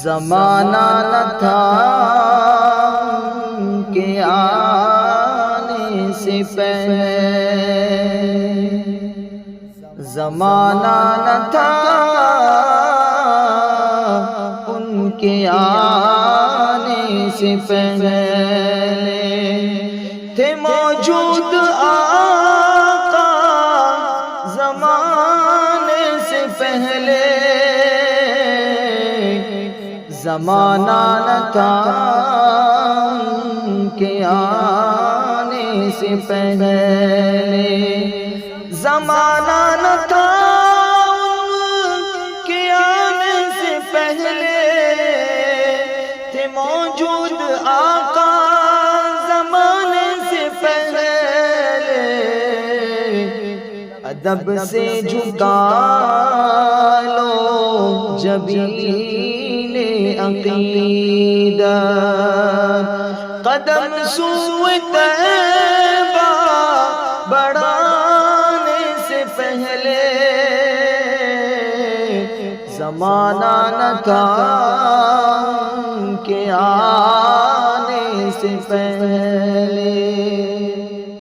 زمانہ نہ تھا کہ آنے سے پہلے، زمانہ نہ تھا ان کے آنے سے پہلے، تھے موجود آقا زمانے سے پہلے، زمانہ نہ تھا ان کے آنے سے پہلے، زمانہ نہ تھا ان کے آنے سے پہلے، تھے موجود آقا زمانے سے پہلے، ادب سے جھکا لو جبین عقیدت، قدم سوئے طیبہ بڑھانے سے پہلے، زمانہ نہ تھا ان کے آنے سے پہلے۔